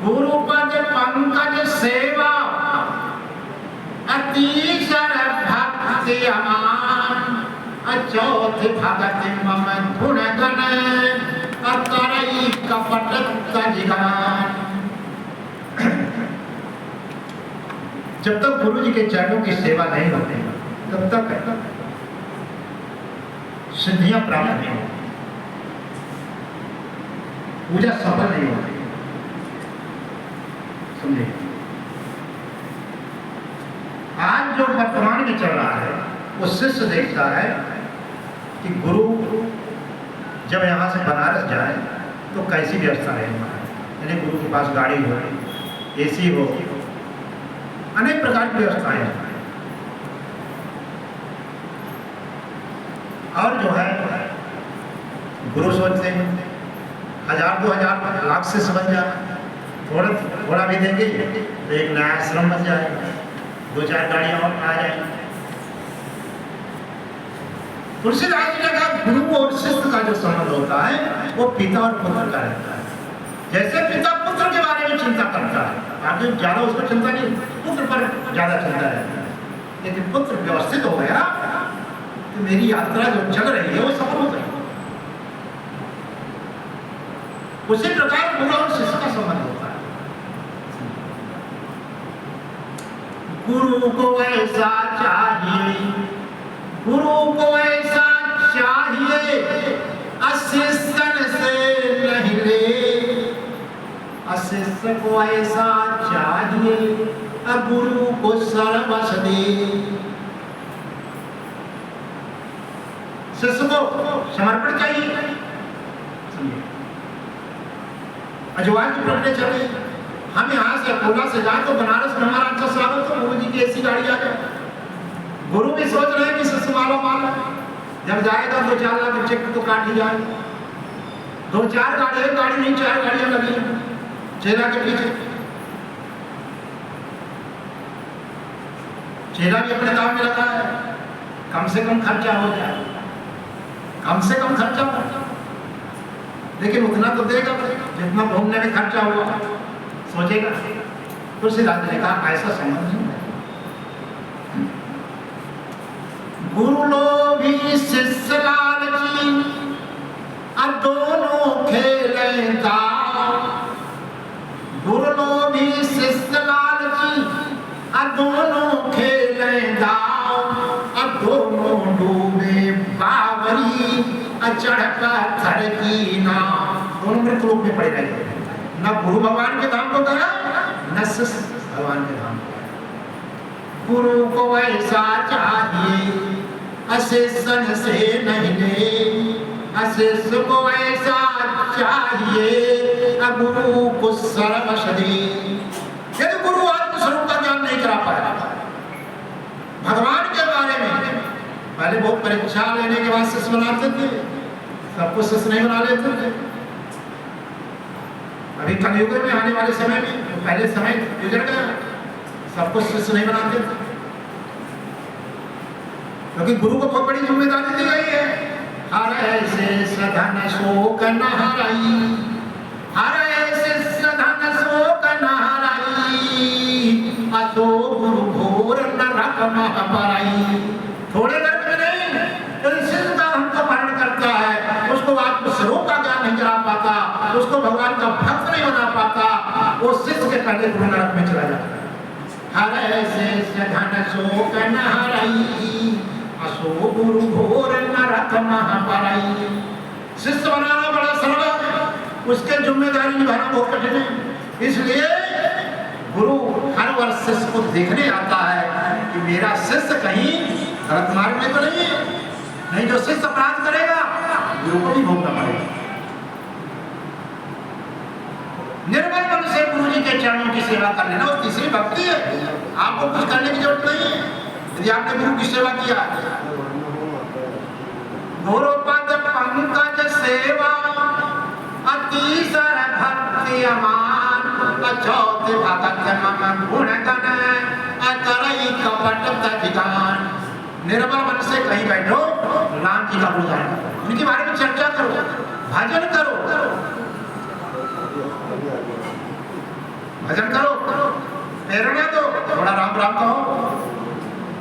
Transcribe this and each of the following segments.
गुरुपद पंकज सेवा अतिशय भक्ति अमान अचौथ भगत मम गुण गण अतरई कपट तजिगान। जब तक गुरु जी के चरणों की सेवा नहीं होती तब तक सिद्धियां प्राप्त नहीं होती, पूजा सफल नहीं होती। समझे? आज जो वर्तमान में चल रहा है वो शिष्य देखता है कि गुरु जब यहाँ से बनारस जाए तो कैसी व्यवस्था रहेगी, यानी गुरु के पास गाड़ी हो, एसी हो, अनेक प्रकार की व्यवस्थाएं हैं। और जो है गुरु सोचते हैं 1000-2000 लाख शिष्य बन जाए, थोड़ा भी देंगे तो एक नया आश्रम बन जाएगा, 2-4 गाड़ियां और आ जाएंगी। तुलसीदास जी ने कहा गुरु और शिष्य का जो संबंध होता है वो पिता और पुत्र का रहता है। जैसे पिता पुत्र के बारे में चिंता करता है, आगे ज्यादा उसको चिंता नहीं, पुत्र पर ज्यादा चिंता रहती है। लेकिन पुत्र व्यवस्थित हो गया तो मेरी यात्रा जो चल रही है वो सफल हो गई। उसी प्रकार गुरु और शिष्य का संबंध होता है। गुरु को ऐसा चाहिए, गुरु को ऐसा चाहिए अशिष्य से नहीं ले, अशिष्य को ऐसा चाहिए गुरु को सर्वस्व दे। शिष्य को समर्पण चाहिए। अजवाल की प्रक्रिया चल रही, हम यहाँ से अकोला से जाए तो बनारस में हमारा अच्छा स्वागत हो, गुरु जी की ऐसी गाड़ी आ जाए। गुरु भी सोच रहे हैं कि शिष्य माला जब जाएगा 2-4 लाख चेक तो काट ही जाए। 2-4 गाड़ी, एक गाड़ी नहीं 4 गाड़ियां लगी चेला के पीछे। चेला भी अपने दाम में रखा है, कम से कम खर्चा हो जाए, कम से कम खर्चा हो, लेकिन उतना तो देगा जितना घूमने में खर्चा हुआ, सोचेगा। तुलसीदास ने कहा ऐसा संबंध नहीं है। गुरु लोभी शिष्य लालची अब दोनों खेले दाव, गुरु लोभी शिष्य लालची अब दोनों खेले दाव, अब दोनों डूबे बावरी चढ़ पत्थर की नाव। दोनों मृत लोक में पड़े रहे, न गुरु भगवान के धाम को गया न शिष्य भगवान के धाम को गया। गुरु को ऐसा चाहिए अशिष्य से नहीं ले, अशिष्य को ऐसा चाहिए गुरु को सर्वस्व दे। यदि गुरु आत्मस्वरूप का ज्ञान नहीं करा पाया, भगवान के बारे में पहले बहुत परीक्षा लेने के बाद शिष्य बनाते थे, सबको शिष्य नहीं बना लेते थे। अभी कलयुग में आने वाले समय में पहले समय गुजर गया, सबको शिष्य नहीं बनाते थे, क्योंकि गुरु को बहुत बड़ी जिम्मेदारी दी गई है। हर ऐसे धन शोक न हराई, हर ऐसे धन शोक न हराई, अतो गुरु घोर नरक मह पराई। थोड़े नरक में नहीं, यदि शिष्य का हमको पालन करता है, उसको आत्मस्वरूप का ज्ञान नहीं करा पाता, उसको भगवान का भक्त नहीं बना पाता, वो शिष्य के पहले गुरु नरक में चला जाता है। हर ऐसे धन शोक न हराई, असो गुरु घोर नरक मह पराई। शिष्य बनाना बड़ा सरल है, उसके जिम्मेदारी निभाना बहुत कठिन है। इसलिए गुरु हर वर्ष शिष्य को देखने आता है कि मेरा शिष्य कहीं गलत मार्ग में तो नहीं है, नहीं जो शिष्य अपराध करेगा गुरु को भी भोगना पड़ेगा। निर्मल मन से गुरु जी के चरणों की सेवा कर लेना वो तीसरी भक्ति है। आपको कुछ करने की जरूरत नहीं है यदि आपने गुरु की सेवा किया। गुरु पद पंकज सेवा अतिशय भक्ति अमान, अचौथ भगत मम गुण गण अतरई कपट तजिगान। निर्मल मन से कहीं बैठो, राम जी का गुणगान करो, उनके बारे में चर्चा करो, भजन करो। भजन करो, प्रेरणा दो, थोड़ा राम राम कहो।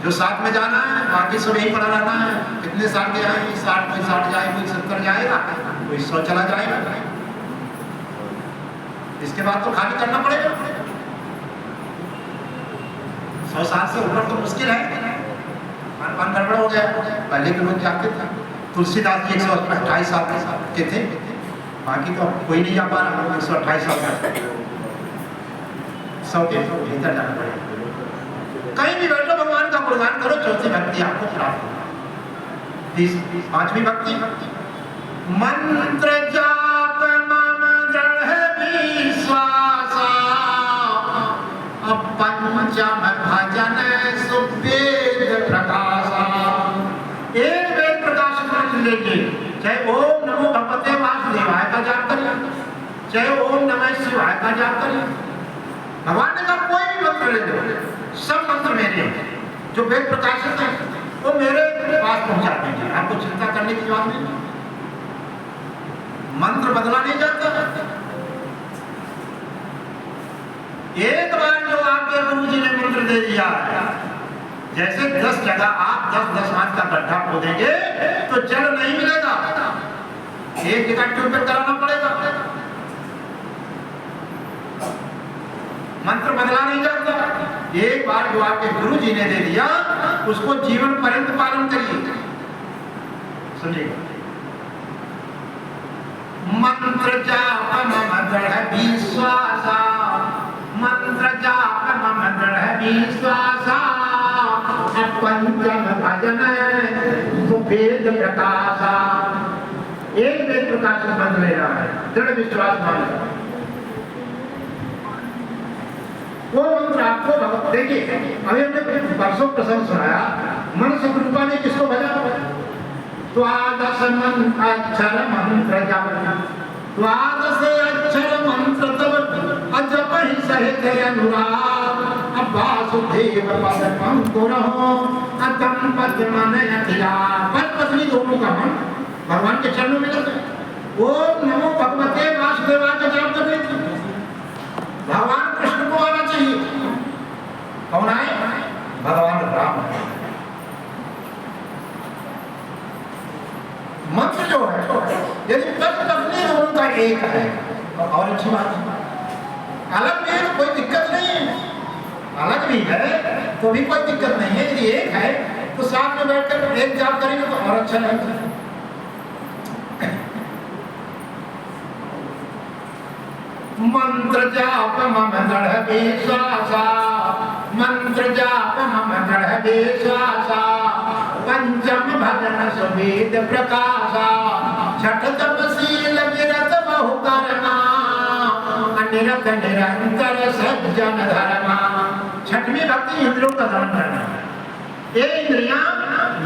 जो साथ में जाना है बाकी सब यही पड़ा रहना है। कितने साल के आए, 60 कोई 60 जाए, कोई 70 जाएगा, कोई 100 चला जाएगा। इसके बाद तो खाली करना पड़ेगा। 100 साल से ऊपर तो मुश्किल है। खान गड़बड़ हो गया। पहले के लोग जाते थे। तुलसीदास जी 128 साल के थे, बाकी तो कोई नहीं जा पा रहा। 128 साल का 100 के भीतर जाना पड़ेगा। कहीं भी बैठो भगवान का गुणगान करो, चौथी भक्ति आपको प्राप्त होगी। 5वीं भक्ति, मंत्र जाप मम दृढ़ विश्वासा, पंचम भजन सुवेद प्रकाशा। एक वेद प्रकाश मंत्र लेके, चाहे ओम नमो भगवते वासुदेवाय का जाप करिए, चाहे ओम नमः शिवाय का जाप करिए। भगवान ने कहा कोई भी मंत्र ले लो, सब मंत्र मेरे जो वेद प्रकाशित है वो मेरे पास पहुंचा दीजिए। आपको चिंता करने की जरूरत नहीं। मंत्र बदला नहीं जाता। एक बार जो आपके गुरु जी ने मंत्र दे दिया, जैसे 10 जगह आप 10-10 हाथ का गड्ढा खोदेंगे तो जल नहीं मिलेगा, एक जगह ट्यूबवेल कराना पड़ेगा। मंत्र बदला नहीं जाता। एक बार जो आपके गुरु जी ने दे दिया उसको जीवन पर्यंत पालन करिए। समझिए, मंत्र जाप मम दृढ़ विश्वासा, मंत्र जाप मम दृढ़ विश्वासा, पंचम भजन सुवेद प्रकाशा। एक वेद प्रकाश मंत्र ले रहा है, दृढ़ विश्वास मान। वो मंत्र आपको देखिए, अभी हमने परसों प्रसंग सुनाया, मन से कृपा ने किसको भजा? द्वादश अक्षर मंत्र जप, द्वादश अक्षर मंत्र तब अजप ही सहित अनुराग, वासुदेव पद पंकुरहो अतम पद मन अखिला। पद पत्नी दोनों का मन भगवान के चरणों में लगता है। ओम नमो भगवते वासुदेवाय का जाप कर रही थी। भगवान कृष्ण को आना चाहिए। कौन आए? भगवान राम। मंत्र जो है यदि पद पत्नी दोनों का एक है और अच्छी बात है। अलग भी है तो कोई दिक्कत नहीं है, अलग भी है तो भी कोई दिक्कत नहीं है। यदि एक है तो साथ में बैठकर एक जाप करेंगे तो और अच्छा लगता है। मंत्र जाप मम दृढ़ विश्वासा, मंत्र जाप मम दृढ़ विश्वासा, पंचम भजन सुवेद प्रकाशा, छठ तपशील विरत बहु कर्मा, अनिरत निरंतर सज्जन धर्मा। 6वीं भक्ति इंद्रियों का दमन करना है। ये इंद्रियां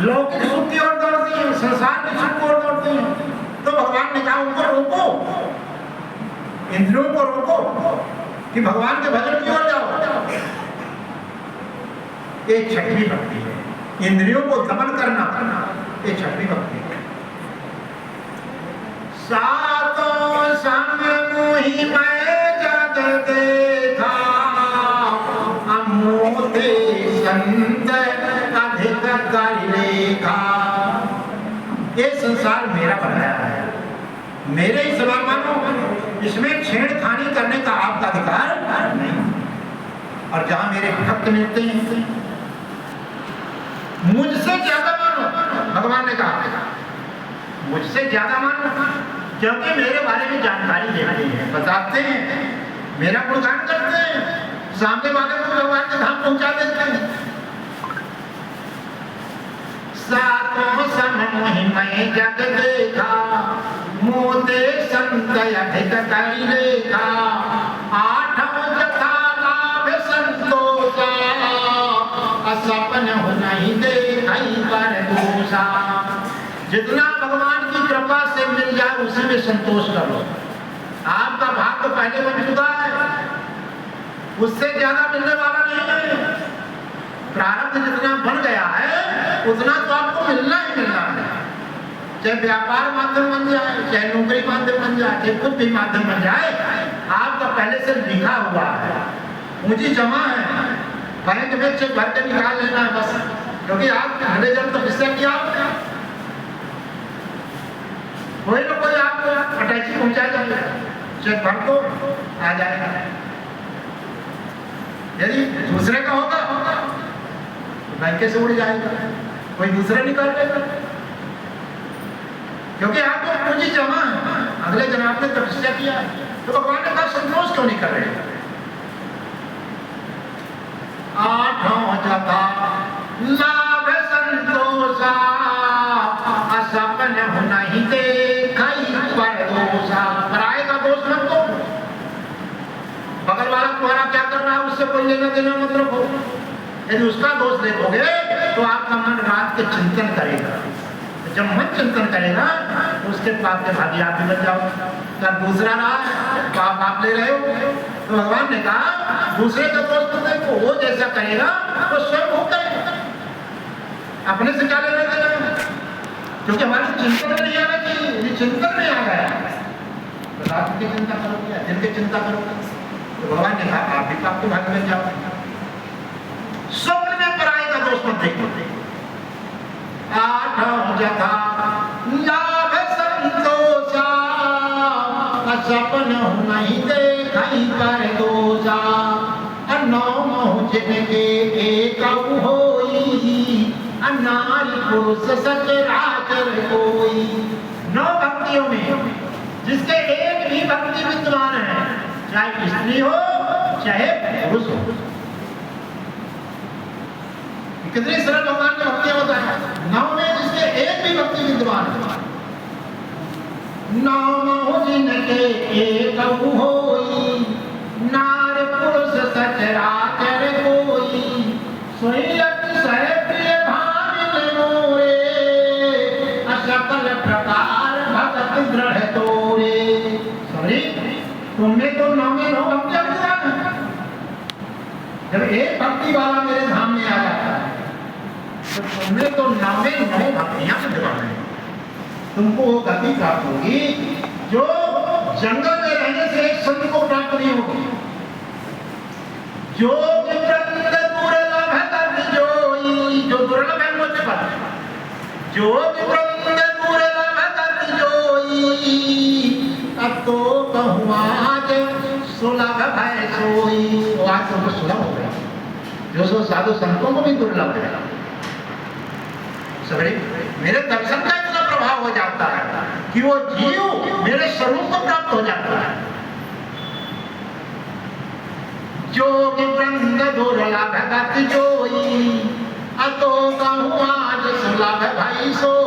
लौकिक सुख की ओर दौड़ती हैं, संसार की सुख की ओर दौड़ती हैं, तो भगवान ने कहा उनको रोको, इंद्रियों को रोको कि भगवान के भजन की ओर जाओ। ये 6वीं भक्ति है, इंद्रियों को दमन करना, ये 6वीं भक्ति है। सातों संग मोहि मैं जग देखा, अमोते संत अधिक कर लेखा। ये संसार मेरा बनाया है, मेरे ही सवाल मानो, इसमें छेड़खानी करने का आपका अधिकार नहीं। और जहां मेरे भक्त मिलते हैं मुझसे ज्यादा मानो, भगवान ने कहा मुझसे ज्यादा मानो, क्योंकि मेरे बारे में जानकारी देते हैं, बताते हैं, मेरा गुणगान करते हैं, सामने वाले को भगवान के धाम पहुंचा देते हैं। सातों सम मोहि मैं जग देखा, मोते संत अधिक कर लेखा, आठों जथा लाभ संतोषा, असपन हो नहीं देखई पर दोषा। जितना भगवान की कृपा से मिल जाए उसी में संतोष करो। आपका भाग तो पहले बन चुका है, उससे ज्यादा मिलने वाला नहीं है। प्रारब्ध जितना बन गया है उतना तो आपको मिलना ही मिलना है। चाहे व्यापार माध्यम बन जाए, चाहे नौकरी माध्यम बन जाए, चाहे कुछ भी माध्यम बन जाए, आपका पहले से लिखा हुआ है, पूंजी जमा है, बैंक में चेक भर के निकाल लेना है बस, क्योंकि आप अगले जन्म तो किससे किया आपने, कोई ना कोई आपको अटैची पहुंचा जाएगा, चेक भर को आ जाएगा। यदि दूसरे का होगा तो बैंक से उड़ जाएगा, कोई दूसरा निकाल लेगा, क्योंकि आपको पूंजी जमा है, अगले जन्म आपने तपस्या किया है, तो भगवान ने कहा संतोष क्यों नहीं कर रहे। आठों जथा लाभ संतोषा, असपन नहीं देखई परदोषा। पराये का दोष मत दो, बगल वाला तुम्हारा क्या कर रहा है उससे कोई लेना देना मतलब हो। यदि उसका दोष देखोगे तो आपका मन रात के चिंतन करेगा, जब मन चिंतन करेगा तो उसके पाप के भागी आप भी बन जाओ। तब दूसरा रहा पाप आप ले रहे हो, तो भगवान ने कहा दूसरे का दोष तो देखो, वो जैसा करेगा तो स्वयं वो करेगा, अपने से क्या लेना देना, क्योंकि हमारे चिंतन में नहीं आना चाहिए। यदि चिंतन में आ गया तो रात की चिंता करोगे, दिन की चिंता करोगे, तो भगवान ने कहा आप भी पाप के भागी बन जाओ। स्वप्न में पराये का दोष मत देखो। आठों जथा लाभ संतोषा, सपन नहीं देखई परदोषा। नौ जिनके एक होई, नारी पुरुष सचराचर कोई। 9 भक्तियों में जिसके एक भी भक्ति विद्वान है, चाहे स्त्री हो चाहे पुरुष हो। कितनी सरल भगवान की भक्तियां बताए। 9 में जिसके एक भी भक्ति विद्वान है, 9 जिनके एक होई, नार पुरुष सचराचर कोई। सोई अतिशय प्रिय भाविन मोरे, सकल प्रकार भगत दृढ़ तोरे। सॉरी, तुमने तो 9 में 9 भक्तियां विद्वान है। जब एक भक्ति वाला मेरे धाम में आ जाता है तो तुमने तो 9 में 9 भक्तियां विद्वान है। तुमको वो गति प्राप्त होगी जो जंगल में रहने से एक संत को प्राप्त नहीं होगी। जो विवृंद दुर्लभ गति जोई, जो दुर्लभ है मुझे पता, जो विवृंद दुर्लभ गति जोई। अब तो कहूँ आज सुलभ भय सोई। वो आज तुमको सुलभ हो गया, जो सो साधु संतों को भी दुर्लभ है। सभी मेरे दर्शन का इतना प्रभाव हो जाता है कि वो जीव मेरे स्वरूप को प्राप्त हो जाता है। जो वृंद दुर्लभ गति जोई, अतो कहूँ आज सुलभ भय सोई।